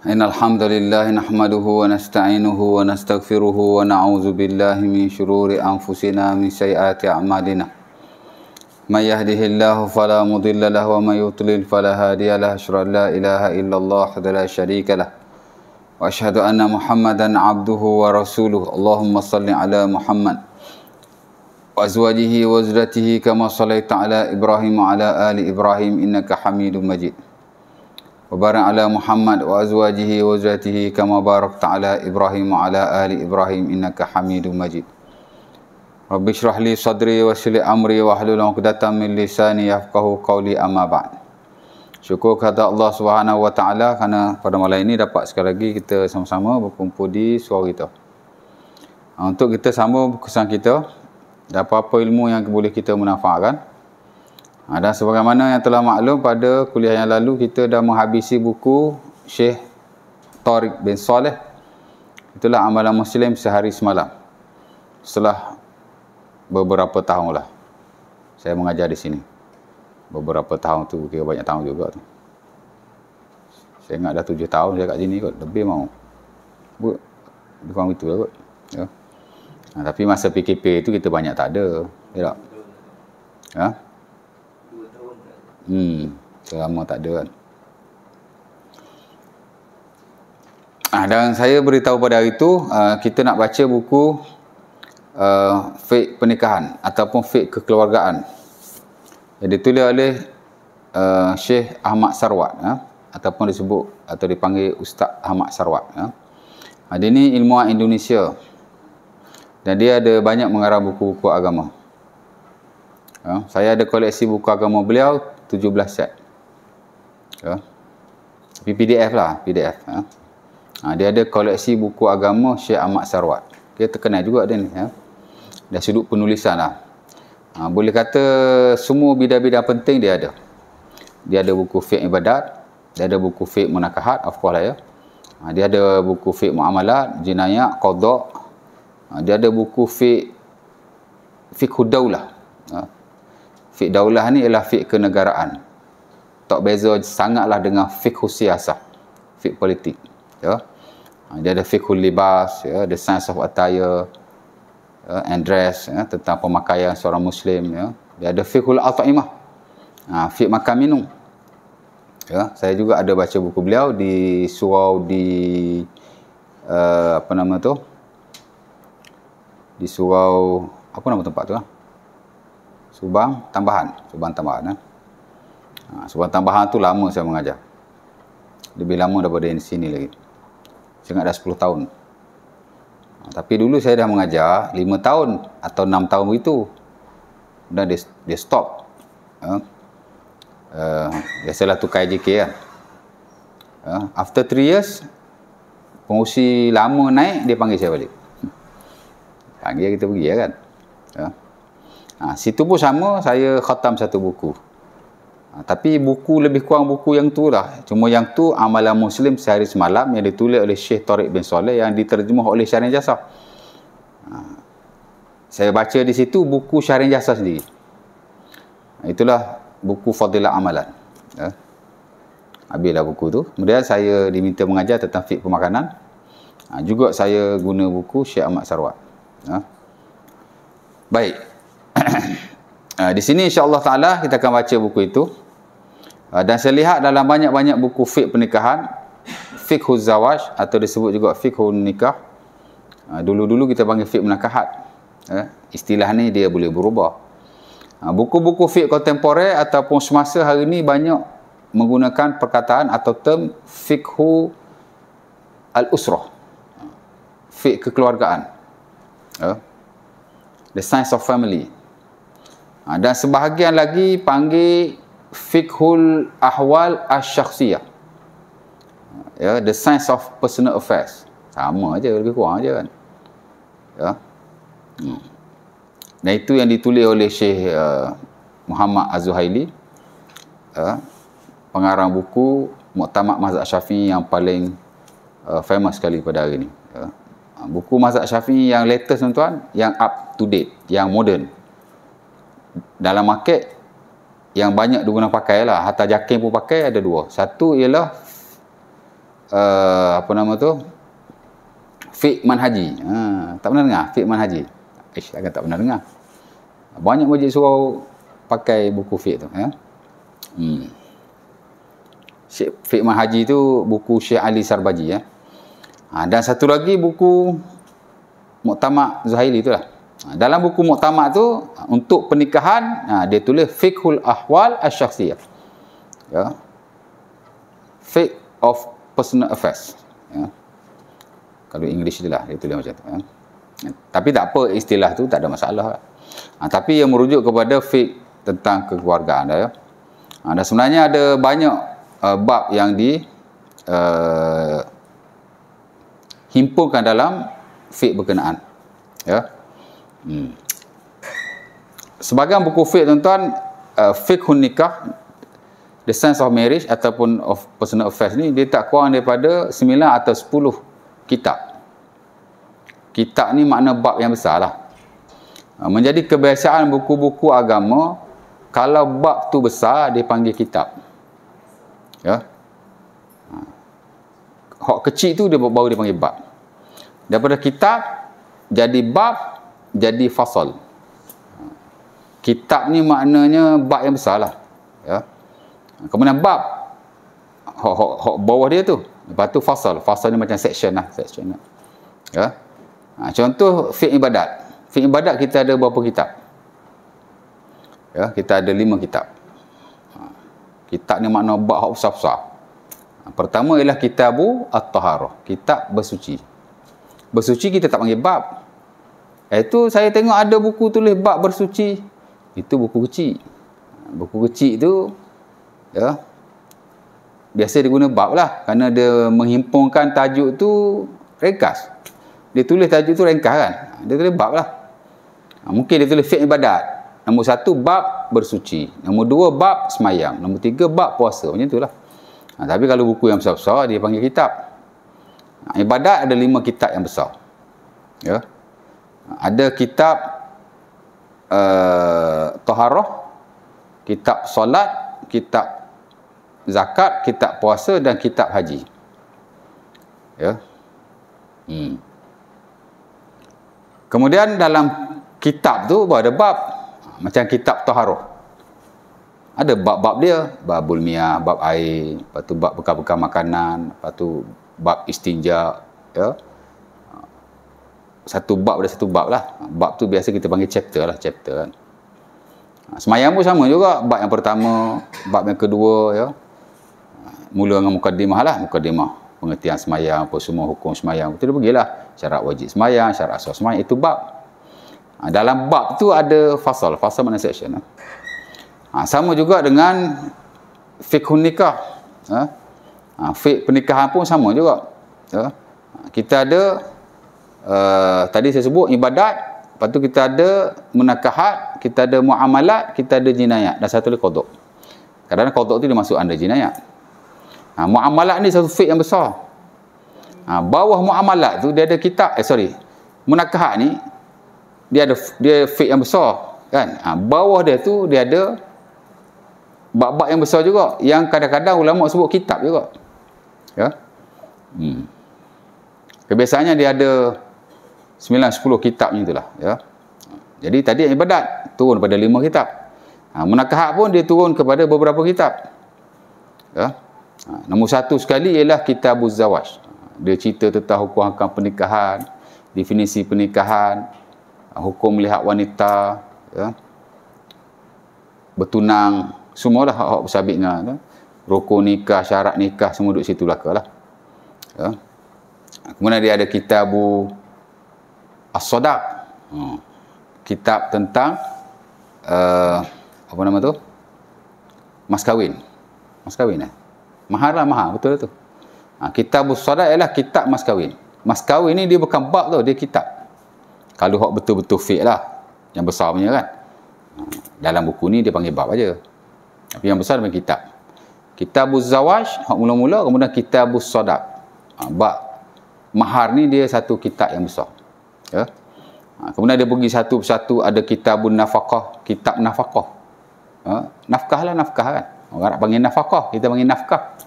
Innal hamdalillah nahmaduhu wa nasta'inuhu wa nastaghfiruhu wa na'udzu billahi min shururi anfusina min sayyiati a'malina. May yahdihillahu fala mudilla lahu wa may yudlil fala hadiya lahu. Asyhadu an la ilaha illallah wahdahu la syarika lah. Wa asyhadu anna Muhammadan 'abduhu wa rasuluhu. Allahumma shalli ala Muhammad wa azwajihi wa zurriyyatihi kama shallaita ala Ibrahim wa ala ali Ibrahim innaka Hamidum Majid. Wa barik ala Muhammad wa azwajihi wa zurriyyatihi kama barakta ala Ibrahim wa ala ali Ibrahim innaka Hamidum Majid. Rabbi shrah li sadri wa yassir li amri wa hlul 'uqdatam min lisani yafqahu qawli, amma ba'd. Syukur kepada Allah Subhanahu wa taala kerana pada malam ini dapat sekali lagi kita sama-sama berkumpul di surau kita. Untuk kita sambung kesan kita dan apa-apa ilmu yang boleh kita manfaatkan. Dan sebagaimana yang telah maklum, pada kuliah yang lalu kita dah menghabisi buku Syekh Tariq bin Saleh. Itulah Amalan Muslim Sehari Semalam. Setelah beberapa tahun lah saya mengajar di sini. Beberapa tahun tu, kira banyak tahun juga tu. Saya ingat dah 7 tahun saya kat sini kot. Lebih mau. Lebih kurang itu lah kot. Ya. Tapi masa PKP tu kita banyak tak ada. Ya tak? Ha? Selama tak ada kan. Dan saya beritahu pada hari itu kita nak baca buku fiqh pernikahan ataupun fiqh kekeluargaan yang ditulis oleh Syekh Ahmad Sarwat, ataupun disebut atau dipanggil Ustaz Ahmad Sarwat. Dia ni ilmuwan Indonesia dan dia ada banyak mengarang buku-buku agama. Saya ada koleksi buku agama beliau 17 set. Tapi PDF lah, PDF. Dia ada koleksi buku agama Syekh Ahmad Sarwat. Dia terkenal juga dia ni. Dari sudut penulisan lah. Boleh kata semua bidang-bidang penting dia ada. Dia ada buku fiqh ibadat, dia ada buku fiqh munakahat, of course lah ya. Dia ada buku fiqh muamalat, jinayah, qada. Dia ada buku fiqh daulah. Fiqh daulah ni ialah fiqh kenegaraan. Tak beza sangatlah dengan fiqh siasah, fiqh politik. Ya. Dia ada fiqh libas, ya, the science of attire and dress, ya, tentang pemakaian seorang Muslim. Ya. Dia ada fiqh al-ta'imah, fiqh makan minum. Ya. Saya juga ada baca buku beliau di surau di apa nama tu? Di surau, apa nama tempat tu? Subang Tambahan. Subang Tambahan. Subang Tambahan tu lama saya mengajar. Lebih lama daripada di sini lagi. Saya ingat dah 10 tahun. Tapi dulu saya dah mengajar 5 tahun atau 6 tahun begitu. Dan dia stop. Biasalah tukar JK kan. After 3 years, pengurusi lama naik, dia panggil saya balik. Panggil kita pergi ya kan. Situ pun sama, saya khatam satu buku. Tapi buku lebih kurang buku yang tu lah. Cuma yang tu Amalan Muslim Sehari Semalam yang ditulis oleh Syekh Tariq bin Saleh yang diterjemah oleh Syahrin Jassar. Saya baca di situ buku Syahrin Jassar sendiri. Itulah buku Fadilah Amalan. Habislah buku tu. Kemudian saya diminta mengajar tentang fiqh pemakanan. Juga saya guna buku Syekh Ahmad Sarwat. Baik. Di sini insya-Allah taala kita akan baca buku itu. Dan saya lihat dalam banyak-banyak buku fiqh pernikahan, fiqhuz zawaj atau disebut juga fiqhun nikah. Dulu-dulu kita panggil fiqh munakahat. Istilah ni dia boleh berubah. Buku-buku fiqh kontemporer ataupun semasa hari ni banyak menggunakan perkataan atau term fiqhu al-usrah. Fiqh kekeluargaan. The science of family. Dan sebahagian lagi panggil fiqhul ahwal asy-syakhsiyah. Ya, the science of personal affairs. Sama aja, lebih kurang aja kan. Ya. Dan itu yang ditulis oleh Syekh Muhammad Az-Zuhaili, pengarang buku Muktamad Mazhab Syafi'i yang paling famous sekali pada hari ini. Buku Mazhab Syafi'i yang latest tuan-tuan, yang up to date, yang modern. Dalam market yang banyak digunakan pakai lah, hatta jakim pun pakai, ada dua. Satu ialah apa nama tu? Fiqh manhaji. Tak pernah dengar fiqh manhaji? Takkan tak pernah dengar. Banyak masjid surau pakai buku fiqh tu, ya. Fiqh manhaji tu buku Syekh Ali Sarbaji, ya. Dan satu lagi buku Muktamad Zuhaili itulah. Dalam buku Muktamad tu untuk pernikahan, dia tulis Fiqhul Ahwal Asy-Syakhsiyah. Ya. Fiqh of Personal Affairs. Ya. Kalau English dia tulis macam tu, ya. Tapi tak apa, istilah tu tak ada masalah. Tapi yang merujuk kepada fiqh tentang kekeluargaan, ya. Dan sebenarnya ada banyak bab yang himpunkan dalam fiqh berkenaan, ya. Sebagian buku fiqh, tuan-tuan, fiqhun nikah, the science of marriage ataupun of personal affairs ni, dia tak kurang daripada 9 atau 10 kitab. Kitab ni makna bab yang besar lah. Menjadi kebiasaan buku-buku agama, kalau bab tu besar, dia panggil kitab, ya. Hak kecil tu baru dia panggil bab. Daripada kitab jadi bab, jadi fasal. Kitab ni maknanya bab yang besar lah, ya. Kemudian bab hak bawah dia tu, lepas tu fasal. Fasal ni macam section lah, ya. Contoh fiqh ibadat. Fiqh ibadat kita ada berapa kitab? Ya, kita ada 5 kitab. Kitab ni makna bab hak besar-besar. Pertama ialah Kitabu At-Taharah, kitab bersuci. Bersuci kita tak panggil bab. Itu saya tengok ada buku tulis bab bersuci. Itu buku kecil. Buku kecil tu, ya, biasa dia guna bab lah, kerana dia menghimpunkan tajuk tu ringkas. Dia tulis tajuk tu ringkas kan, dia tulis bab lah. Mungkin dia tulis fiqh ibadat, nombor 1 bab bersuci, nombor 2 bab semayang, nombor 3 bab puasa, macam tu lah. Tapi kalau buku yang besar-besar, dia panggil kitab. Ibadat ada 5 kitab yang besar, ya. Ada kitab taharah, kitab solat, kitab zakat, kitab puasa dan kitab haji, ya. Kemudian dalam kitab tu ada bab. Macam kitab taharah, ada bab-bab dia, babul miyah, bab air, lepas tu bab bekal-bekal makanan, lepas tu bab istinja, ya. Satu bab ada satu bab lah. Bab tu biasa kita panggil chapter lah, chapter kan. Semayang pun sama juga, bab yang pertama, bab yang kedua, ya. Mula dengan mukaddimah lah, mukaddimah pengertian semayang, apa semua hukum semayang. Kita dah pergilah syarat wajib semayang, syarat asal semayang, itu bab. Dalam bab tu ada fasal, fasal makna section. Sama juga dengan fiqhun nikah, fiqh pernikahan pun sama juga, ya. Kita ada tadi saya sebut ibadat, lepas tu kita ada munakahat, kita ada muamalat, kita ada jinayat, dan satu lagi qada'. Kadang-kadang qada' tu dia masuk under jinayat. Muamalat ni satu fiqh yang besar. Bawah muamalat tu dia ada kitab, munakahat ni dia fiqh yang besar kan. Bawah dia tu dia ada bab-bab yang besar juga, yang kadang-kadang ulama sebut kitab juga, ya. Kebiasaannya dia ada 9-10 kitab ni itulah, ya. Jadi tadi ibadat turun pada 5 kitab. Munakahat pun dia turun kepada beberapa kitab, ya. Nombor 1 sekali ialah Kitabuz Zawaj. Dia cerita tentang hukum hakam pernikahan, definisi pernikahan, hukum melihat wanita, ya, bertunang, semualah hak-hak bersabit dengan, ya, rukun nikah, syarat nikah, semua duduk situ belaka lah, ya. Kemudian dia ada Kitabu As-Sadaq, kitab tentang apa nama tu, mas kahwin, mahar lah, mahar, betul tu. Kitabus Sadaq ialah kitab mas kahwin. Mas kahwin ni dia bukan bab tu, dia kitab. Kalau hak betul-betul fiqh lah, yang besar punya kan. Dalam buku ni dia panggil bab aja. Tapi yang besar dia panggil kitab. Kitabuz Zawaj, hak mula-mula, kemudian Kitabus Sadaq. Bab mahar ni dia satu kitab yang besar, ya. Kemudian dia pergi satu persatu, ada Kitabun Nafaqah, kitab nafkah. Nafkah lah, nafkah kan. Orang nak panggil nafkah, kita panggil nafkah.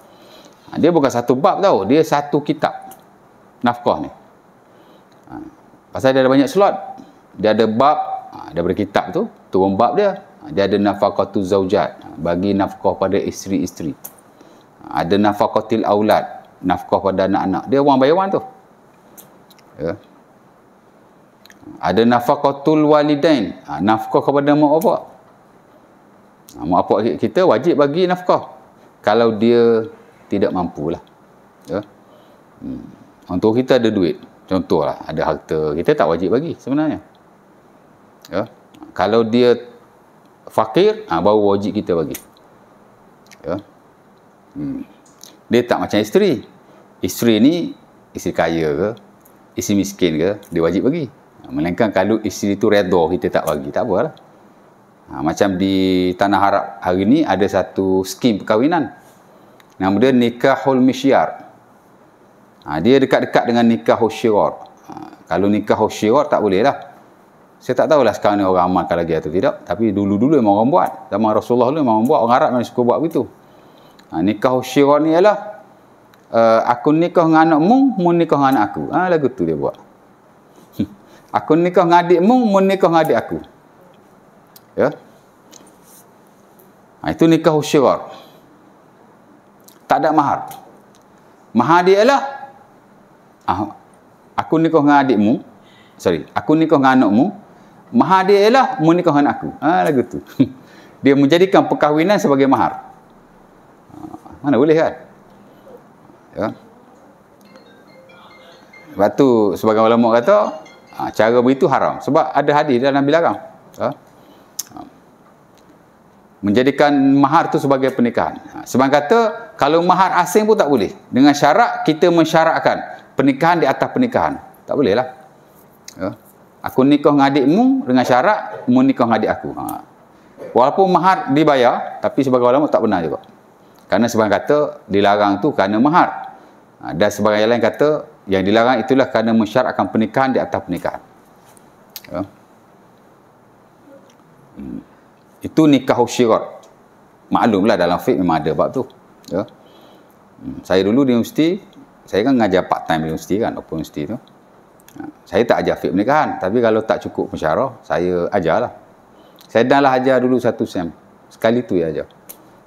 Dia bukan satu bab tau, dia satu kitab nafkah ni. Pasal dia ada banyak slot. Dia ada bab, daripada kitab tu turun bab dia. Dia ada nafaqatul zaujat, bagi nafkah pada isteri-isteri. Ada nafaqatil aulad, nafkah pada anak-anak. Dia wang bayar wang tu. Ya. Ada nafaqatul walidain, nafkah kepada mak bapak. Mak bapak kita wajib bagi nafkah kalau dia tidak mampulah. Ya. Untuk kita ada duit, contohlah ada harta, kita tak wajib bagi sebenarnya. Ya. Kalau dia fakir, baru wajib kita bagi. Ya. Dia tak macam isteri. Isteri ni isteri kaya ke, isteri miskin ke, dia wajib bagi. Melainkan kalau isteri tu redha kita tak bagi, tak apalah. Macam di Tanah Arab hari ni ada satu skim perkahwinan. Nama dia nikahul misyar. Dia dekat-dekat dengan nikahul syirar. Kalau nikahul syirar tak boleh lah. Saya tak tahulah sekarang ni orang amalkan lagi atau tidak. Tapi dulu-dulu memang orang buat. Zaman Rasulullah dulu memang orang buat. Orang Arab memang suka buat begitu. Nikahul syirar ni ialah aku nikah dengan anakmu, mu nikah dengan anak aku. Lagu tu dia buat. Aku nikah dengan adikmu, mu nikah dengan adik aku. Ya. Itu nikahul syirar. Tak ada mahar. Mahar dia ialah aku nikah dengan adikmu, aku nikah dengan anakmu, mahar dia ialah mu nikah dengan aku. Lagu tu. Dia menjadikan perkahwinan sebagai mahar. Mana boleh kan? Ya. Sebab tu sebagian ulama kata cara begitu haram. Sebab ada hadis dalam Nabi larang. Ya. Menjadikan mahar tu sebagai pernikahan. Sebab kata kalau mahar asing pun tak boleh. Dengan syarat kita mensyaratkan pernikahan di atas pernikahan. Tak boleh lah. Ya. Aku nikah dengan adikmu dengan syarat mu nikah dengan adik aku. Walaupun mahar dibayar, tapi sebagai ulama tak benar juga. Kerana sebagian kata dilarang tu kerana mahar. Dan sebagian lain kata yang dilarang itulah kerana mensyaratkan pernikahan di atas pernikahan. Ya. Itu nikah syirar. Maklumlah dalam fiqh memang ada bab tu. Ya. Saya dulu di universiti, saya kan mengajar part time di universiti kan, Open University tu. Saya tak ajar fiqh pernikahan, tapi kalau tak cukup pensyarah, saya ajarlah. Saya dah lah ajar dulu satu sem. Sekali tu ya ajar.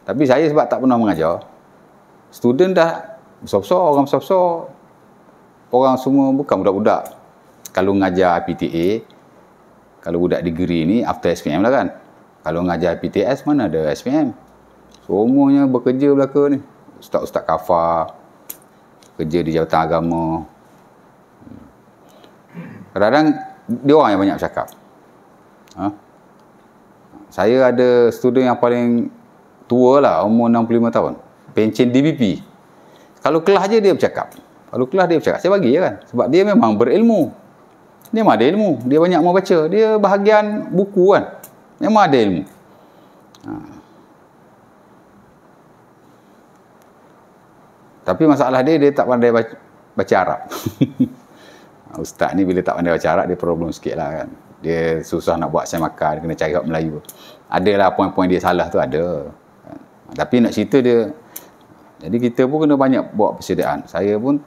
Tapi saya sebab tak pernah mengajar, student dah besar-besar, orang besar-besar, orang semua bukan budak-budak. Kalau mengajar PTA, kalau budak degree ni after SPM lah kan. Kalau mengajar PTS mana ada SPM. Semuanya bekerja belaka ni. Ustaz-ustaz kafar, kerja di jabatan agama. Kadang-kadang dia orang yang banyak bercakap. Saya ada student yang paling tua lah, umur 65 tahun. Pencen DBP. Kalau kelas je dia bercakap. Saya bagi je kan. Sebab dia memang berilmu. Dia memang ada ilmu. Dia banyak mau baca. Dia bahagian buku kan. Memang ada ilmu. Tapi masalah dia tak pandai baca Arab. Ustaz ni bila tak pandai baca Arab, dia problem sikit lah kan. Dia susah nak buat saya makan, kena cari kat Melayu. Adalah poin-poin dia salah tu ada. Tapi nak cerita dia, jadi kita pun kena banyak buat persediaan. Saya pun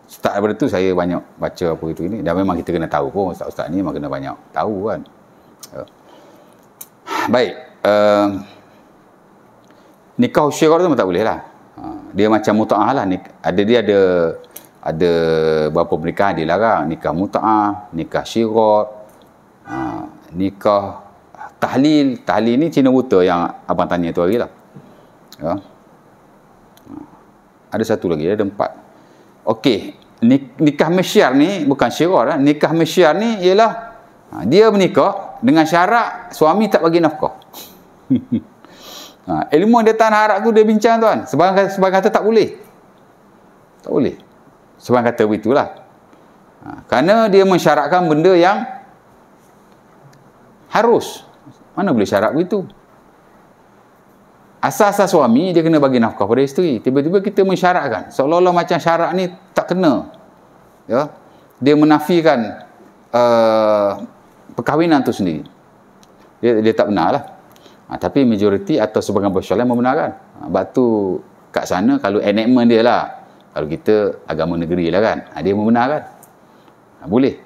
start daripada tu saya banyak baca apa itu ini. Dan memang kita kena tahu pun ustaz-ustaz ni memang kena banyak tahu kan. Baik, nikah syirar tu memang tak boleh lah. Dia macam muta'ah lah. Dia ada beberapa pernikahan dilarang. Nikah muta'ah, nikah syirar, nikah tahlil. Tahlil ni Cina buta yang abang tanya tu hari lah. Ya. Ada satu lagi, ada 4. Okey, nikah mesyar ni bukan syirar. Nikah mesyar ni ialah dia menikah dengan syarat suami tak bagi nafkah. Ilmu dia Tanah Arab tu dia bincang tuan. Sebagian kata tak boleh. Tak boleh. Sebagian kata begitulah. Kerana dia mensyaratkan benda yang harus. Mana boleh syarat begitu? Asas-asas suami dia kena bagi nafkah pada isteri. Tiba-tiba kita mensyaratkan. Seolah-olah macam syarat ni tak kena. Ya? Dia menafikan perkahwinan tu sendiri. Dia tak benar lah. Tapi majoriti atau sebagian besar membenarkan. Sebab tu kat sana kalau enactment dia lah. Kalau kita agama negeri lah kan, dia membenarkan. Boleh.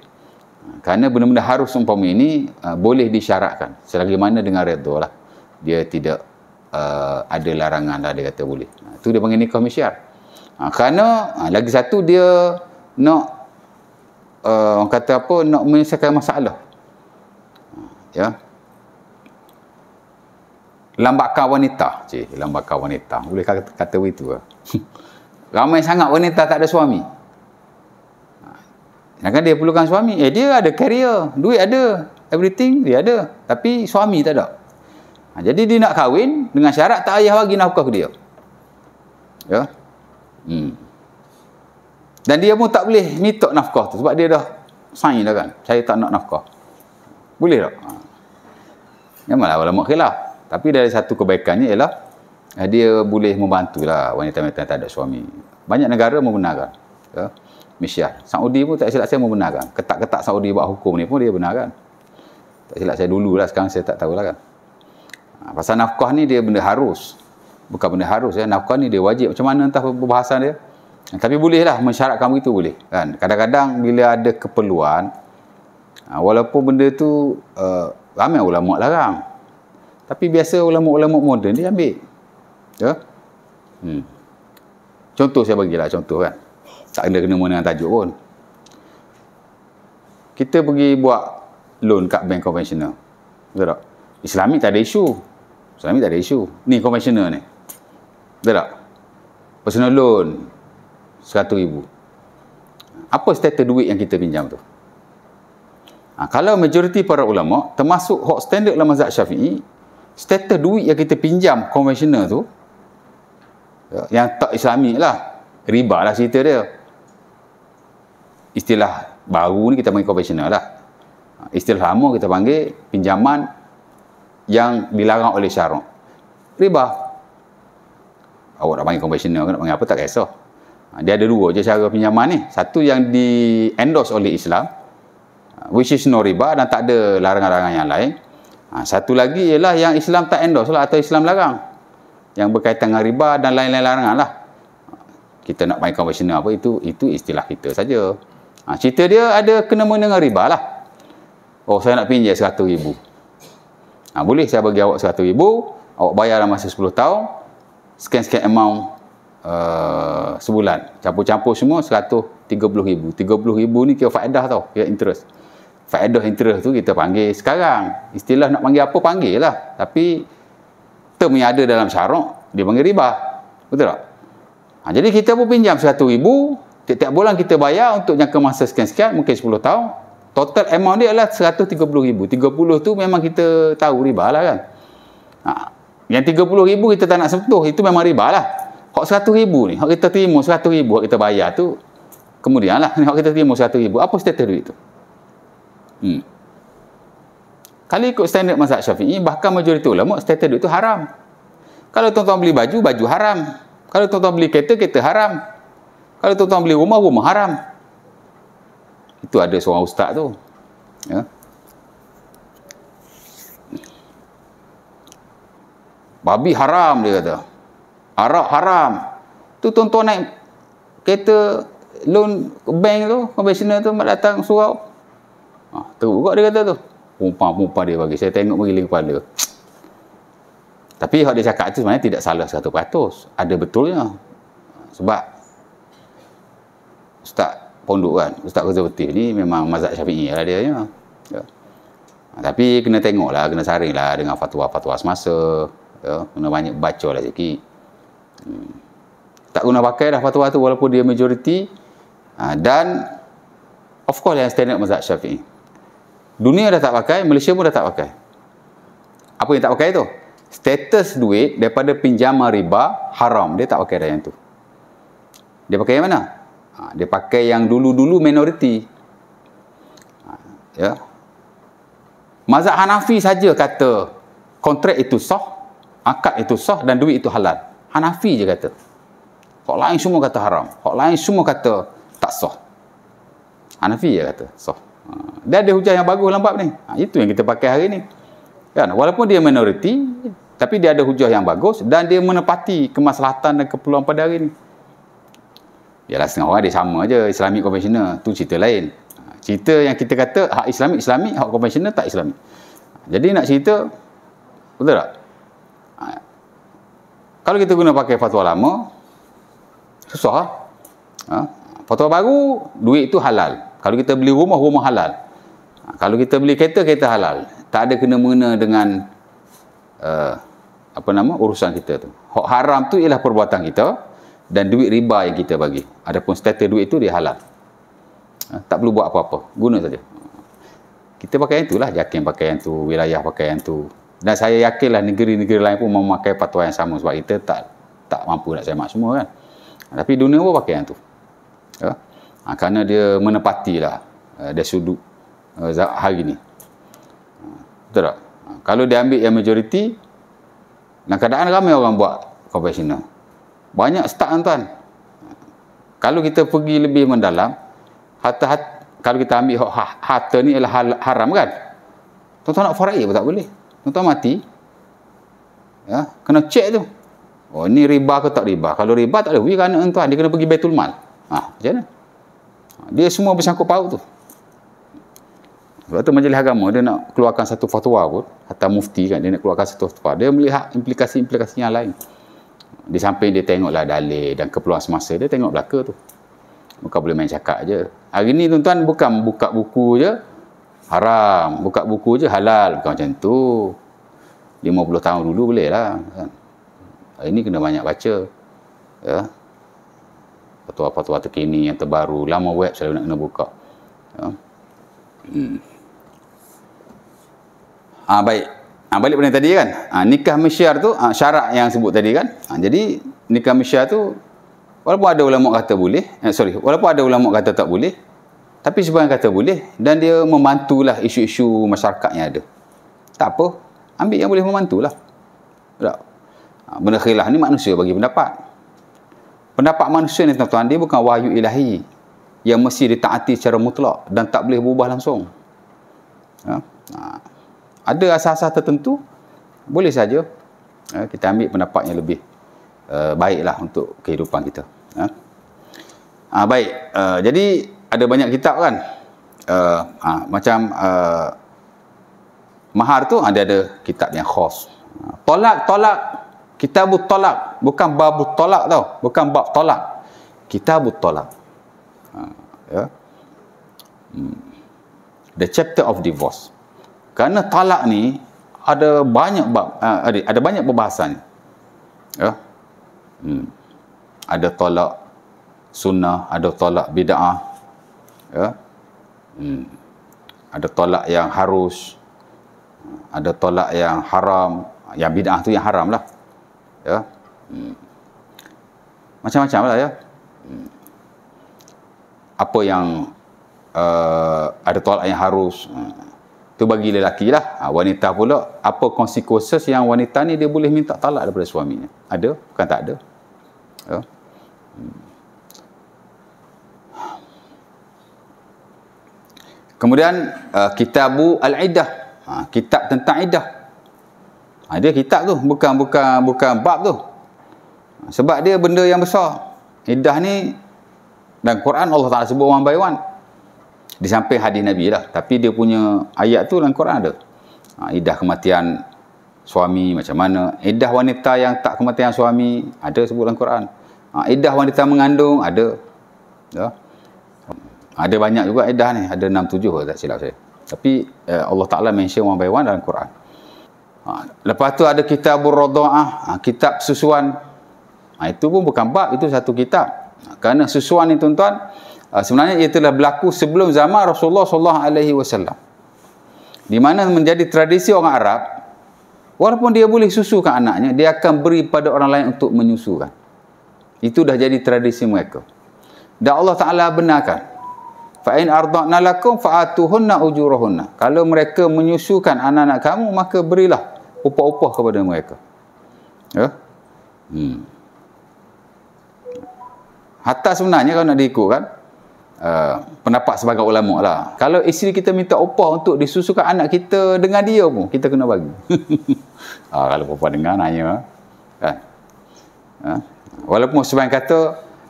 Kerana benda-benda harus umpama ini boleh disyaratkan. Selagi mana dengan redha lah. Dia tidak ada larangan lah, dia kata boleh. Itu dia panggil nikah misyar. Kerana lagi satu dia nak orang kata apa, nak menyelesaikan masalah. Ya. Lambakan wanita. Lambakan wanita. Boleh kata begitu lah. Ramai sangat wanita tak ada suami. Kan dia perlukan suami. Dia ada career, duit ada, everything dia ada. Tapi suami tak ada. Jadi dia nak kahwin dengan syarat tak payah bagi nafkah ke dia. Ya. Dan dia pun tak boleh minta nafkah tu sebab dia dah sign dah kan. Saya tak nak nafkah. Boleh tak? Memanglah ulama khilaf. Tapi dari satu kebaikannya ialah dia boleh membantulah wanita-wanita yang tak ada suami. Banyak negara membenarkan. Ya. Misyar. Saudi pun tak silap saya membenarkan. Ketat-ketat Saudi buat hukum ni pun dia benarkan. Tak silap saya dulu lah, sekarang saya tak tahulah kan. Pasal nafkah ni dia benda harus. Bukan benda harus ya. Nafkah ni dia wajib. Macam mana entah perbahasan dia. Tapi bolehlah mensyaratkan begitu boleh. Kan? Kadang-kadang bila ada keperluan, walaupun benda tu ramai ulama larang. Tapi biasa ulama-ulama moden dia ambil. Ya. Contoh saya bagilah contoh kan. Tak kena mana tajuk pun. Kita pergi buat loan kat bank konvensional. Betul tak? Islamik tak ada isu. Islamik tak ada isu. Ni konvensional ni. Betul tak? Personal loan RM100,000. Apa status duit yang kita pinjam tu? Kalau majoriti para ulama, termasuk hak standard dalam mazhab Syafi'i, status duit yang kita pinjam konvensional tu, yang tak Islamik lah, riba lah cerita dia. Istilah baru ni kita panggil konvensional lah. Istilah lama kita panggil pinjaman yang dilarang oleh syarak. Riba. Awak nak panggil konvensional ke nak panggil apa tak kisah. Dia ada dua je cara pinjaman ni. Satu yang di endorse oleh Islam, which is no riba dan tak ada larangan-larangan yang lain. Satu lagi ialah yang Islam tak endorse lah atau Islam larang, yang berkaitan dengan riba dan lain-lain larangan lah. Kita nak panggil konvensional apa, itu istilah kita saja. Cerita dia ada kena-mena dengan riba lah. Oh, saya nak pinjam RM100,000. Boleh saya bagi awak RM100,000, awak bayar dalam masa 10 tahun, sekian-sekian amount sebulan. Campur-campur semua RM130,000. RM30,000 ni kira faedah tau, kira interest. Faedah interest tu kita panggil sekarang. Istilah nak panggil apa, panggil lah. Tapi term yang ada dalam syarak, dia panggil riba. Betul tak? Jadi kita pun pinjam RM100,000, tiap-tiap bulan kita bayar untuk jangka masa sekian-sekian, mungkin 10 tahun. Total amount dia adalah RM130,000. 30 tu memang kita tahu riba lah kan. Yang RM30,000 kita tak nak sentuh, itu memang riba lah. Hak RM100,000 ni, hak kita terima RM100,000, hak kita bayar tu, kemudian lah, hak kita terima RM100,000, apa status duit tu? Kalau ikut standard mazhab Syafi'i, bahkan majoriti ulama, status duit tu haram. Kalau tuan-tuan beli baju, baju haram. Kalau tuan-tuan beli kereta, kereta haram. Kalau tuan-tuan beli rumah, rumah haram. Itu ada seorang ustaz tu. Ya. Babi haram, dia kata. Arak haram. Tu tuan-tuan naik kereta loan bank tu, konvensional tu, mak datang surau. Teruk juga dia kata tu. Pumpang dia bagi. Saya tengok bagi kepala. Tapi hak dia cakap tu sebenarnya tidak salah 100%. Ada betulnya. Sebab Ustaz pondok kan, Ustaz konservatif ni memang mazhab Syafi'i lah dia. Ya. Tapi kena tengok lah, kena saring lah dengan fatwa-fatwa semasa. Ya. Kena banyak baca lah sikit. Tak guna pakai dah fatwa tu walaupun dia majoriti. Dan of course yang standard mazhab Syafi'i. Dunia dah tak pakai, Malaysia pun dah tak pakai. Apa yang tak pakai tu? Status duit daripada pinjaman riba haram. Dia tak pakai dah yang tu. Dia pakai yang mana? Dia pakai yang dulu-dulu minoriti. Ya. Mazhab Hanafi saja kata kontrak itu sah, akad itu sah dan duit itu halal. Hanafi je kata. Hak lain semua kata haram. Hak lain semua kata tak sah. Hanafi je kata sah. Dia ada hujah yang bagus dalam bab ni. Itu yang kita pakai hari ni. Kan? Walaupun dia minoriti, Tapi dia ada hujah yang bagus dan dia menepati kemaslahatan dan keperluan pada hari ni. Yalah, setengah orang dia sama je, Islamic konvensional, tu cerita lain. Cerita yang kita kata hak Islamic, hak konvensional tak Islamic. Jadi nak cerita, betul tak? Kalau kita guna pakai fatwa lama, susah lah. Fatwa baru, duit itu halal. Kalau kita beli rumah, rumah halal. Kalau kita beli kereta, kereta halal. Tak ada kena-mengena dengan urusan kita tu. Hak haram tu ialah perbuatan kita dan duit riba yang kita bagi. Adapun status duit tu dia halal. Tak perlu buat apa-apa, guna saja. Kita pakai yang tu lah, Jakim pakai yang tu, wilayah pakai yang tu. Dan saya yakinlah negeri-negeri lain pun memakai fatwa yang sama, sebab kita tak mampu nak semak semua kan. Tapi dunia pun pakai yang tu. Kerana dia menepatilah dari sudut hari ni. Betul tak? Kalau dia ambil yang majoriti, dalam keadaan ramai orang buat konvensional. Banyak start tuan. Kalau kita pergi lebih mendalam, kalau kita ambil harta ni ialah haram kan? Tuan-tuan nak faraid pun tak boleh. Tuan-tuan mati, kena cek tu. Oh, ni riba ke tak riba? Kalau riba tak boleh, kerana tuan dia kena pergi Baitul Mal. Macam mana? Dia semua bersangkut paut tu. Sebab tu Majlis Agama dia nak keluarkan satu fatwa pun, hatta mufti kan, dia nak keluarkan satu fatwa. Dia melihat implikasi-implikasi yang lain. Di samping dia tengoklah dalil dan keperluan semasa, dia tengok belaka tu. Bukan boleh main cakap je. Hari ni tuan-tuan bukan buka buku je haram, buka buku je halal, bukan macam tu. 50 tahun dulu boleh lah kan? Hari ni kena banyak baca, ya. Fatwa-fatwa terkini yang terbaru, lama web selalu nak kena buka, ya. Baik. Balik pada tadi kan, nikah mesyar tu syarat yang sebut tadi kan. Jadi nikah mesyar tu walaupun ada ulama kata boleh, walaupun ada ulama kata tak boleh, tapi sebahagian kata boleh, dan dia membantulah isu-isu masyarakat yang ada. Tak apa, ambil yang boleh membantulah. Tak. Benda khilaf ni manusia bagi pendapat. Pendapat manusia ni tuan-tuan, dia bukan wahyu ilahi yang mesti ditaati secara mutlak dan tak boleh berubah langsung. Ada asas-asas tertentu, boleh saja kita ambil pendapat yang lebih baiklah untuk kehidupan kita. Baik, jadi ada banyak kitab kan, macam mahar tu ada kitab yang khas. Tolak, kitabut tolak, bukan babut tolak tau, bukan bab tolak, kitabut tolak. The chapter of divorce. Kerana talak ni ada banyak bab, ada banyak perbahasan. Ya. Ada tolak sunnah, ada tolak bid'ah. Ya. Ada tolak yang harus, ada tolak yang haram, yang bid'ah tu yang haram lah. Ya. Macam-macam lah ya. Apa yang ada tolak yang harus, tu bagi lelaki lah. Wanita pula, apa konsekuensi yang wanita ni dia boleh minta talak daripada suaminya? Ada? Bukan tak ada. Ya. Kemudian Kitabu Al-Iddah, kitab tentang iddah. Dia kitab tu, bukan bab tu. Sebab dia benda yang besar. Iddah ni dan Quran Allah Ta'ala sebut one by one. Di samping hadis Nabi lah, tapi dia punya ayat tu dalam Quran ada. Iddah kematian suami macam mana, iddah wanita yang tak kematian suami ada sebut dalam Quran. Iddah wanita mengandung ada. Ya. Ada banyak juga iddah ni, ada 6-7 tak silap saya. Tapi Allah Ta'ala mention one by one dalam Quran. Lepas tu ada Kitabur Radha'ah, kitab susuan. Itu pun bukan bab, itu satu kitab. Kerana susuan ni tuan-tuan, sebenarnya ia telah berlaku sebelum zaman Rasulullah SAW, di mana menjadi tradisi orang Arab, walaupun dia boleh susukan anaknya, dia akan beri pada orang lain untuk menyusukan. Itu dah jadi tradisi mereka. Dan Allah Ta'ala benarkan, fa in arda'na lakum fa'atuhunna ujurahunna. Kalau mereka menyusukan anak-anak kamu, maka berilah upah-upah kepada mereka. Ya. Hatta sebenarnya kalau nak diikutkan, pendapat sebagai ulama lah, kalau isteri kita minta upah untuk disusukan anak kita dengan dia pun, kita kena bagi. Kalau perempuan dengar nanya kan. Walaupun sebahagian kata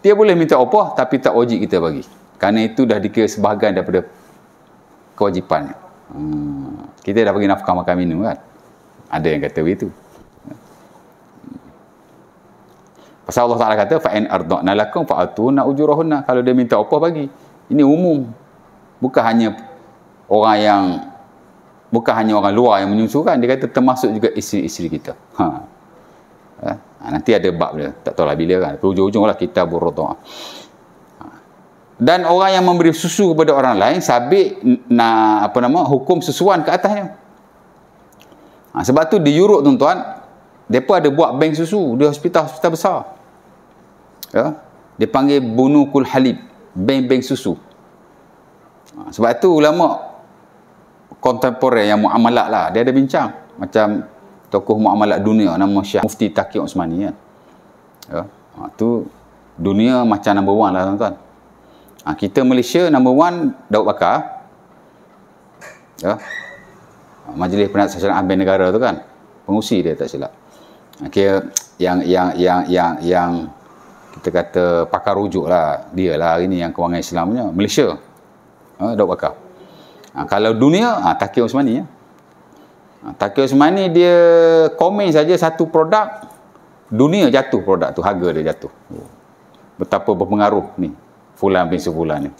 dia boleh minta upah tapi tak wajib kita bagi. Kerana itu dah dikira sebahagian daripada kewajipannya. Kita dah bagi nafkah makan minum kan. Ada yang kata begitu. Pasal Allah Ta'ala kata fa in arda'na lakum fa'atuna ujurahunna. Kalau dia minta upah bagi. Ini umum. Bukan hanya orang luar yang menyusukan. Dia kata termasuk juga isteri-isteri kita. Nanti ada bab dia. Tak tahulah bila kan. Ujung-ujung lah kita berroto'ah. Dan orang yang memberi susu kepada orang lain sabit hukum susuan ke atasnya. Sebab tu di Europe tuan-tuan, mereka ada buat bank susu di hospital-hospital besar. Dia panggil bunukul halib, bank susu. Sebab tu ulama kontemporer yang muamalat lah, dia ada bincang macam tokoh muamalat dunia nama Syekh Mufti Taqi Osmani kan. Tu dunia macam number one lah tuan-tuan. Kita Malaysia number one Daud Bakar. Majlis Penasihat Bank Negara tu kan. Pengurusi dia tak silap. Kira yang kita kata pakar rujuk lah. Dia lah hari ni yang kewangan Islamnya. Malaysia. Daud Bakar. Kalau dunia, Taqi Osmani. Taqi Osmani dia komen saja satu produk. Dunia jatuh produk tu. Harga dia jatuh. Betapa berpengaruh ni. Fulan bin sebulan ni.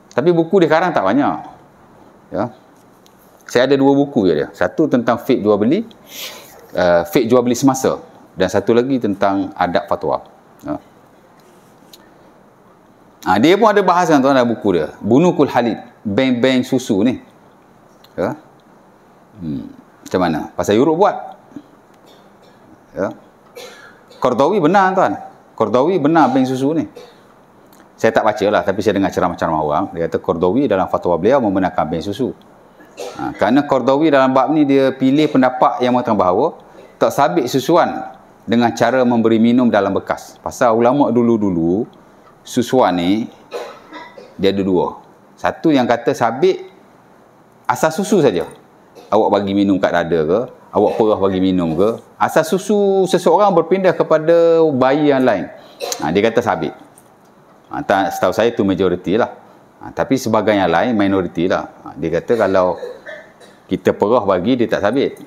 Tapi buku dia sekarang tak banyak. Saya ada 2 buku je dia. Satu tentang fik jual beli. Fik jual beli semasa. Dan satu lagi tentang adab fatwa. Dia pun ada bahasan tuan dalam buku dia. Bunukul halib. Bank-bank susu ni. Macam mana? Pasal Europe buat. Qardawi benar tuan. Qardawi benar bank susu ni. Saya tak baca lah, tapi saya dengar ceramah-ceramah orang. Dia kata Qardawi dalam fatwa beliau membenarkan bank susu. Kerana Qardawi dalam bab ni dia pilih pendapat yang mengatakan bahawa tak sabit susuan dengan cara memberi minum dalam bekas. Pasal ulama dulu-dulu susuan ni dia ada 2. Satu yang kata sabit asas susu saja. Awak bagi minum kat dada ke, awak perah bagi minum ke, asas susu seseorang berpindah kepada bayi yang lain. Dia kata sabit. Setahu saya itu majoriti lah. Tapi sebahagian yang lain minoriti lah. Dia kata kalau kita perah bagi dia tak sabit.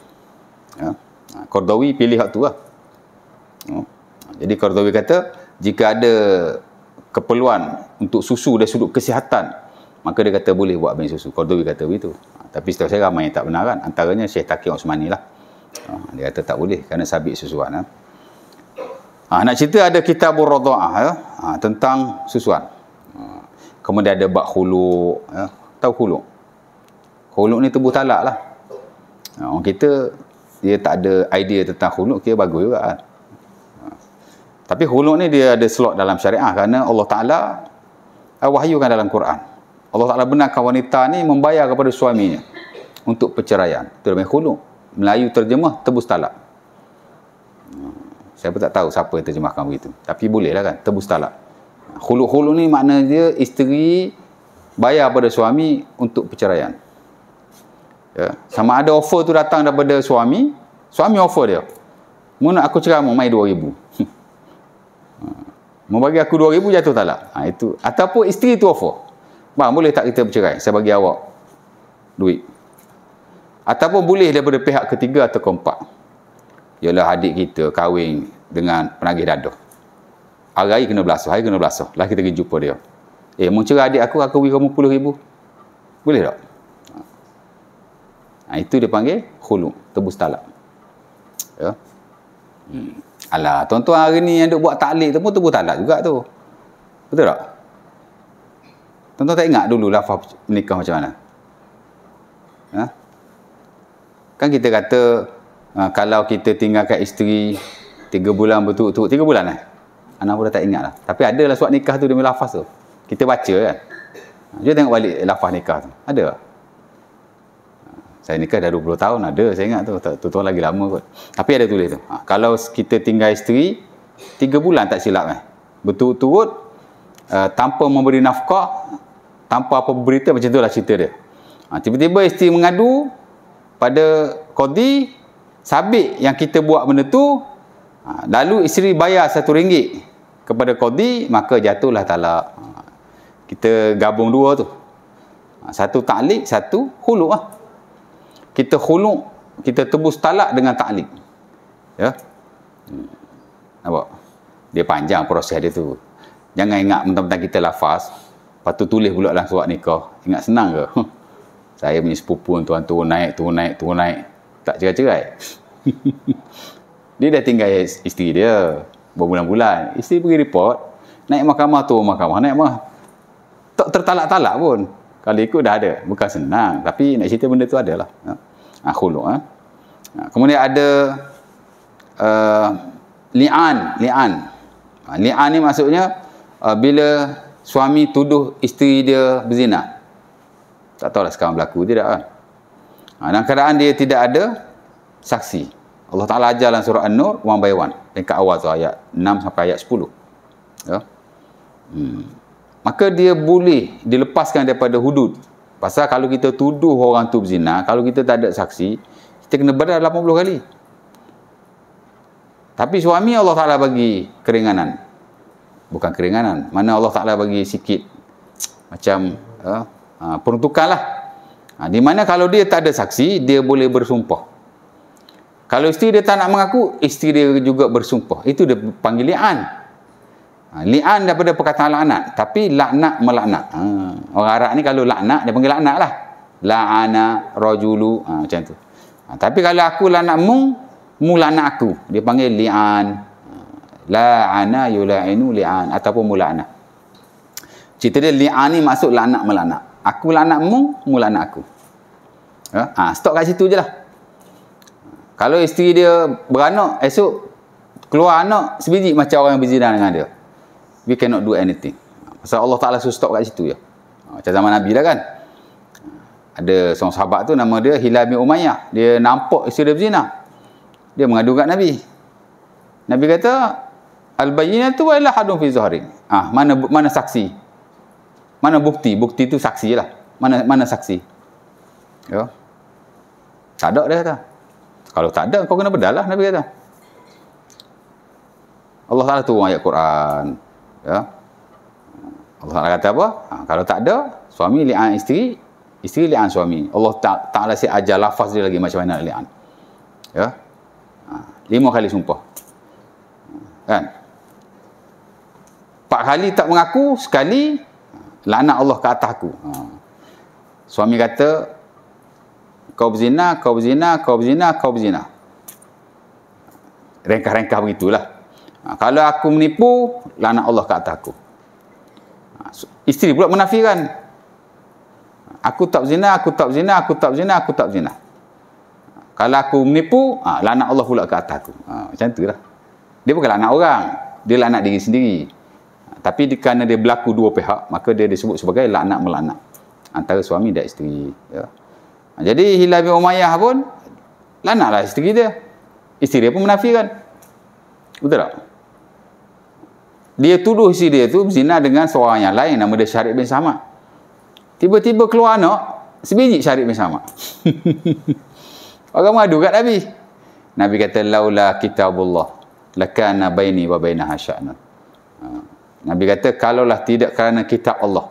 Qardawi pilih hak tu lah. Jadi Qardawi kata jika ada keperluan untuk susu dari sudut kesihatan, maka dia kata boleh buat bank susu. Qardawi kata begitu. Tapi setahu saya ramai yang tak benar kan. Antaranya Syekh Taqi Osmani lah. Dia kata tak boleh kerana sabit susuan. Nak cerita ada kitabur radha'ah tentang susuan. Kemudian ada bab khuluk. Tahu khuluk? Khuluk ni tubuh talak lah. Orang kita dia tak ada idea tentang khuluk, kira bagus juga kan. Tapi khuluk ni dia ada slot dalam syariah kerana Allah Ta'ala wahyukan dalam Quran. Allah Ta'ala benarkan wanita ni membayar kepada suaminya untuk perceraian. Itu namanya khuluk. Melayu terjemah tebus talak. Saya pun tak tahu siapa yang terjemahkan begitu. Tapi boleh lah kan, tebus talak. Khuluk-khuluk ni makna dia isteri bayar pada suami untuk perceraian. Sama ada offer tu datang daripada suami offer dia. Mau nak aku cerai mau mai 2,000. Mau bagi aku 2,000 jatuh talak. Itu. Ataupun isteri tu offer. Bang, boleh tak kita bercerai? Saya bagi awak duit. Ataupun boleh daripada pihak ketiga atau keempat. Ialah adik kita kahwin dengan penagih dadah. Hari kena belasah, hari kena belasah. Lah kita pergi jumpa dia. Mau cerai adik aku bagi kamu 10,000. Boleh tak? Itu dia panggil khuluk, tebus talak. Alah, tuan-tuan hari ni yang duk buat taklid tu pun tebus talak juga tu. Betul tak? Tuan-tuan tak ingat dulu lafaz nikah macam mana? Kan kita kata kalau kita tinggalkan isteri 3 bulan berturut-turut, 3 bulan anak pun dah tak ingat lah. Tapi adalah surat nikah tu demi lafaz tu. Kita baca kan. Dia tengok balik lafaz nikah tu. Ada tak? Saya nikah dah 20 tahun, ada saya ingat tu. Tuan-tuan lagi lama kot. Tapi ada tulis tu. Kalau kita tinggal isteri 3 bulan tak silap berturut-turut tanpa memberi nafkah, tanpa apa berita, macam itulah cerita dia. Tiba-tiba isteri mengadu, pada qadi sabit yang kita buat benda tu, lalu isteri bayar RM1 kepada qadi, maka jatuhlah talak. Kita gabung dua tu. Satu ta'liq, satu khulu' lah. Kita khulu', kita tebus talak dengan ta'liq. Ya. Nampak? Dia panjang proses dia tu. Jangan ingat mentang-mentang kita lafaz, lepas tu tulis pula dalam surat nikah. Ingat senang ke? Saya punya sepupu tuan turun naik. Tak cerai-cerai. Dia dah tinggal isteri dia berbulan-bulan. Isteri pergi report, naik mahkamah, naik mahkamah. Tak tertalak-talak pun. Kalau ikut dah ada. Bukan senang. Tapi nak cerita benda tu adalah. Khulu'. Kemudian ada li'an. Li'an ni maksudnya bila suami tuduh isteri dia berzina. Tak tahulah sekarang berlaku tidak kan. Dalam keadaan dia tidak ada saksi. Allah Ta'ala ajar dalam surah An-Nur one by one. Dekat awal tu ayat 6 sampai ayat 10. Ya. Maka dia boleh dilepaskan daripada hudud. Pasal kalau kita tuduh orang tu berzina, kalau kita tak ada saksi, kita kena badal 80 kali. Tapi suami Allah Ta'ala bagi keringanan. Bukan keringanan. Mana Allah Ta'ala bagi sikit macam peruntukan lah. Di mana kalau dia tak ada saksi, dia boleh bersumpah. Kalau isteri dia tak nak mengaku, isteri dia juga bersumpah. Itu dia panggil li'an. Li'an daripada perkataan laknat. Tapi laknat melaknat. Orang Arab ni kalau laknat, dia panggil laknat lah. La'ana rajulu. Macam tu. Tapi kalau aku laknat mu laknat aku. Dia panggil li'an. La'ana yula'inu li'an. Ataupun mula'na. Cerita dia li'an ni maksud laknat melaknat. Aku laknat mu laknat aku. Stop kat situ je lah. Kalau isteri dia beranak, esok keluar anak sebiji macam orang yang berzina dengan dia. We cannot do anything. Pasal Allah Ta'ala suruh stop kat situ je. Macam zaman Nabi lah kan. Ada seorang sahabat tu nama dia Hilal bin Umayyah. Dia nampak isteri dia berzina. Dia mengadu kat Nabi. Nabi kata, al-bayyinatu wa illa hadun fi zahrin. Mana saksi? Mana bukti? Bukti tu saksi je lah. Mana saksi? Ya. Tak ada dia kata. Kalau tak ada, kau kena bedal lah, Nabi kata. Allah Ta'ala turun ayat Quran. Ya. Allah Ta'ala kata apa? Kalau tak ada, suami li'an isteri, isteri li'an suami. Allah Ta'ala si ajar lafaz dia lagi macam mana li'an. Ya. 5 kali sumpah. Kan? 4 kali tak mengaku, sekali laknat Allah ke atas aku. Suami kata, kau berzina. Rengkah-rengkah begitulah. Kalau aku menipu, laknat Allah ke atas aku. Isteri pula menafikan. Aku tak berzina. Kalau aku menipu, laknat Allah pula ke atas aku. Macam tu lah. Dia bukan laknat orang. Dia laknat diri sendiri. Tapi kerana dia berlaku dua pihak, maka dia disebut sebagai laknat melaknat. Antara suami dan isteri. Ya. Jadi Hilal bin Umayyah pun laknatlah isteri dia. Isteri dia pun menafikan. Betul tak? Dia tuduh isteri dia tu berzina dengan seorang yang lain, nama dia Syarib bin Samad. Tiba-tiba keluar anak sebiji Syarib bin Samad. Orang mengadu kat Nabi. Nabi kata laula kitabullah lakana baini wa bainaha sya'nun. Nabi kata kalaulah tidak kerana kitab Allah,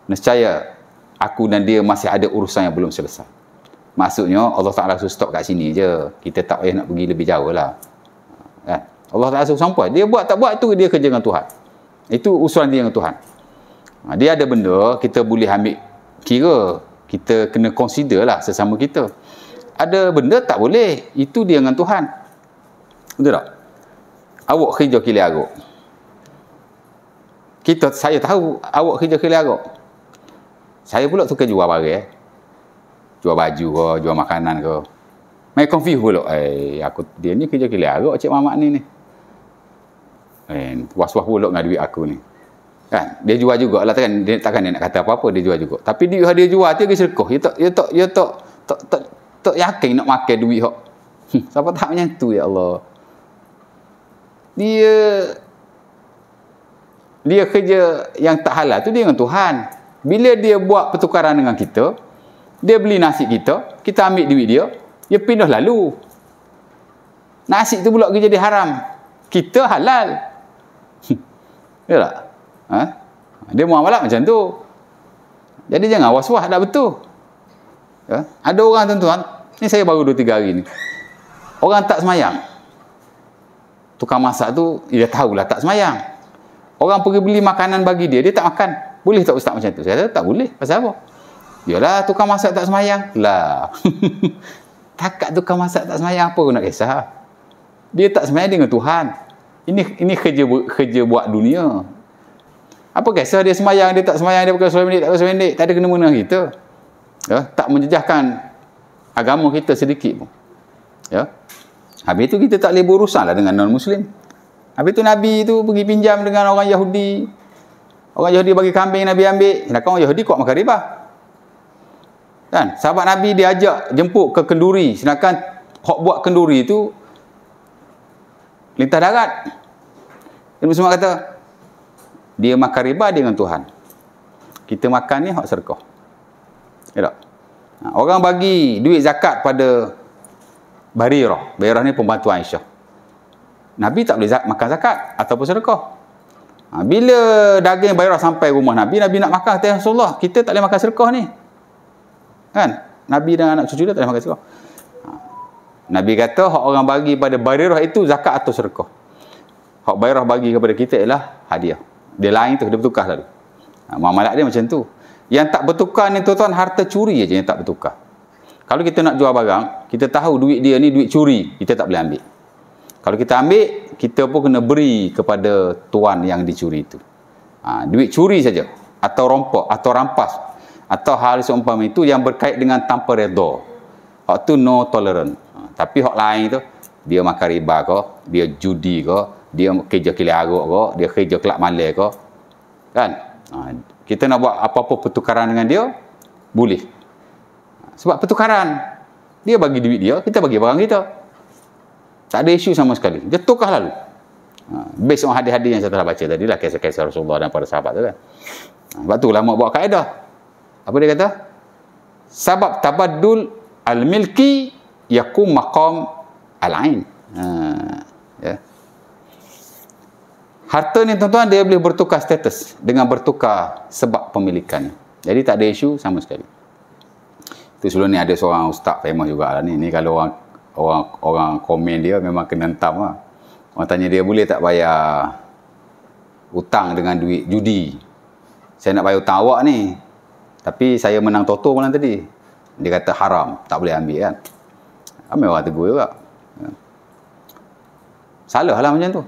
nescaya aku dan dia masih ada urusan yang belum selesai. Maksudnya Allah Ta'ala suruh stop kat sini je. Kita tak payah nak pergi lebih jauh lah. Kan? Allah Ta'ala suruh sampai. Dia buat tak buat tu dia kerja dengan Tuhan. Itu usulan dia dengan Tuhan. Dia ada benda kita boleh ambil kira. Kita kena consider lah sesama kita. Ada benda tak boleh. Itu dia dengan Tuhan. Betul tak? Awak kerja kilir aruk. Saya tahu awak kerja kilir aruk. Saya pula suka jual barang. Jual baju ke, jual makanan ke. Mai confuse pula. Dia ni kerja kilir aruk Cik Mamat ni. Puas-puas pula dengan duit aku ni. Kan? Dia jual jugalah kan. Dia takkan dia nak kata apa-apa, dia jual juga. Tapi duit dia jual tu dia serkoh. Dia tak yakin nak makan duit hok. Siapa tak macam tu ya Allah. Dia kerja yang tak halal tu dia dengan Tuhan. Bila dia buat pertukaran dengan kita, dia beli nasi kita ambil duit dia, Dia pindah lalu. Nasi tu pula jadi haram. Kita halal. Ya tak? Ha? Dia muamalah macam tu. Jadi jangan was-was, tak betul. Ya? Ada orang tuan-tuan, ni saya baru 2-3 hari ni. Orang tak semayang. Tukang masak tu, dia tahulah tak semayang. Orang pergi beli makanan bagi dia, dia tak makan. Boleh tak ustaz macam tu? Saya kata tak boleh. Pasal apa? Yalah, tukang masak tak semayang. Lah. Takat tukang masak tak semayang, apa kau nak kisah? Dia tak semayang dengan Tuhan. Ini kerja buat dunia. Apa kisah dia semayang, dia tak semayang, dia pakai seluar pendek, tak pakai seluar pendek, tak ada kena-mena kita. Ya, tak menjejahkan agama kita sedikit pun. Ya. Habis tu kita tak boleh berurusan lah dengan non-Muslim. Habis tu Nabi tu pergi pinjam dengan orang Yahudi. Orang Yahudi bagi kambing, Nabi ambil. Sedangkan orang Yahudi kuat makan riba. Kan? Sahabat Nabi diajak jemput ke kenduri. Sedangkan hok buat kenduri tu lintas darat. Ibn Mas'ud kata, dia makan riba dengan Tuhan. Kita makan ni hak sedekah. Ya tak? Orang bagi duit zakat pada Barirah. Barirah ni pembantu Aisyah. Nabi tak boleh makan zakat ataupun sedekah. Bila daging Barirah sampai rumah Nabi, Nabi nak makan, kata Rasulullah, kita tak boleh makan sedekah ni. Kan? Nabi dan anak cucu dia tak boleh makan sedekah. Nabi kata, hak orang bagi pada Barirah itu zakat atau sedekah. Hak Barirah bagi kepada kita ialah hadiah. Dia lain tu, dia bertukar lalu. Muamalat dia macam tu. Yang tak bertukar ni tuan-tuan, harta curi aja yang tak bertukar. Kalau kita nak jual barang, kita tahu duit dia ni duit curi, kita tak boleh ambil. Kalau kita ambil, kita pun kena beri kepada tuan yang dicuri itu. Duit curi saja, atau rompok, atau rampas, atau hal seumpama itu yang berkait dengan tanpa redha. Hak tu no tolerant. Tapi hak lain tu, dia makan riba ke, dia judi ke, dia kerja kilat aruk ke, dia kerja kelab malai ke. Kan? Kita nak buat apa-apa pertukaran dengan dia, boleh. Sebab pertukaran, dia bagi duit dia, kita bagi barang kita. Tak ada isu sama sekali. Dia tukar lalu. Based on hadis-hadis yang saya telah baca tadi lah, kisah-kisah Rasulullah dan para sahabat tu kan. Sebab tu ulama buat kaedah. Apa dia kata? Sebab tabaddul al-milki yakum maqam al-ain. Ya. Harta ni tuan-tuan, dia boleh bertukar status dengan bertukar sebab pemilikan. Jadi tak ada isu sama sekali. Tu sebelum ni ada seorang ustaz famous juga lah ni. Ni kalau orang komen dia memang kena hentam lah. Orang tanya dia, boleh tak bayar hutang dengan duit judi? Saya nak bayar hutang awak ni, tapi saya menang toto malam tadi. Dia kata haram, tak boleh ambil kan. Ramai orang tegur juga. Salah lah macam tu.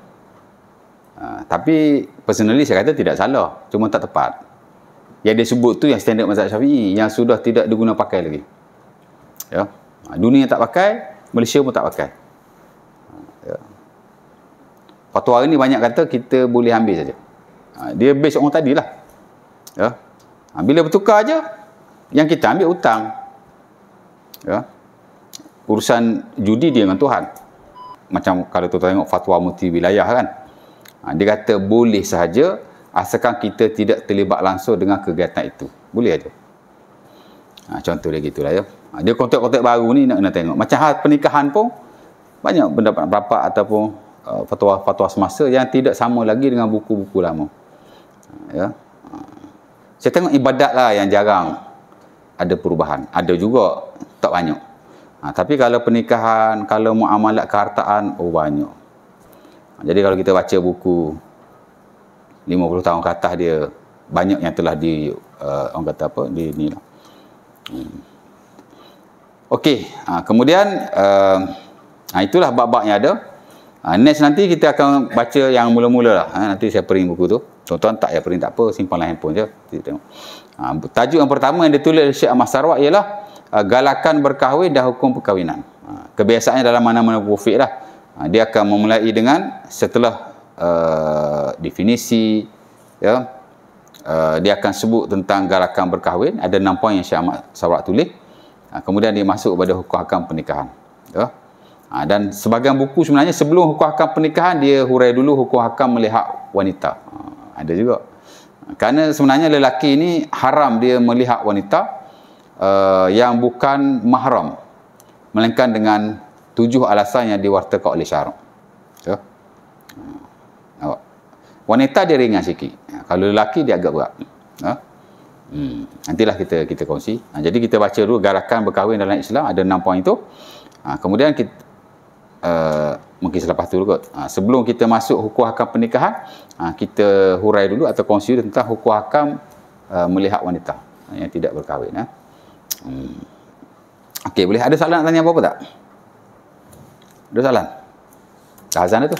Tapi personally saya kata tidak salah, cuma tak tepat. Yang dia sebut tu yang standard mazhab Syafi'i, yang sudah tidak diguna pakai lagi. Ya. Dunia tak pakai, Malaysia pun tak pakai. Ya. Fatwa hari ni banyak kata kita boleh ambil saja. Dia base orang tadi lah. Ya. Bila bertukar aja, yang kita ambil hutang. Ya. Urusan judi dia dengan Tuhan. Macam kalau tu tengok fatwa mufti wilayah kan. Dia kata boleh sahaja asalkan kita tidak terlibat langsung dengan kegiatan itu. Boleh aja. Contoh dia gitulah ya. Dia kontrak-kontrak baru ni nak kena tengok. Macam hal pernikahan pun banyak pendapat ataupun fatwa-fatwa semasa yang tidak sama lagi dengan buku-buku lama. Ya. Saya tengok ibadat lah yang jarang ada perubahan. Ada juga, tak banyak. Tapi kalau pernikahan, kalau muamalat kehartaan, banyak. Jadi kalau kita baca buku 50 tahun ke atas dia, banyak yang telah orang kata apa, ni lah. Okey, kemudian itulah bab-bab yang ada. Next nanti kita akan baca yang mula-mula lah. Nanti saya print buku tu. Tuan-tuan tak payah print, tak apa, simpanlah handphone je. Kita tengok. Tajuk yang pertama yang ditulis oleh Syekh Ahmad Sarawak ialah galakan berkahwin dan hukum perkahwinan. Kebiasaannya dalam mana-mana profit lah. Dia akan memulai dengan setelah definisi, ya, dia akan sebut tentang galakan berkahwin. Ada 6 poin yang Syekh Ahmad Sarawak tulis. Kemudian dia masuk pada hukum hakam pernikahan, ya. Dan sebahagian buku sebenarnya sebelum hukum hakam pernikahan dia hurai dulu hukum hakam melihat wanita. Ada juga. Kerana sebenarnya lelaki ini haram dia melihat wanita yang bukan mahram. melainkan dengan 7 alasan yang diwartakan oleh syarak. So, wanita dia ringan sikit. Kalau lelaki dia agak berat. Nantilah kita kongsi. Jadi kita baca dulu garakan berkahwin dalam Islam, ada 6 poin itu. Kemudian kita mungkin selepas tu kot. Sebelum kita masuk hukum hakam pernikahan, kita hurai dulu atau kongsi tentang hukum hakam melihat wanita yang tidak berkahwin. Okey, boleh ada soalan nak tanya apa-apa tak? Ada soalan? Dah azan dah tu.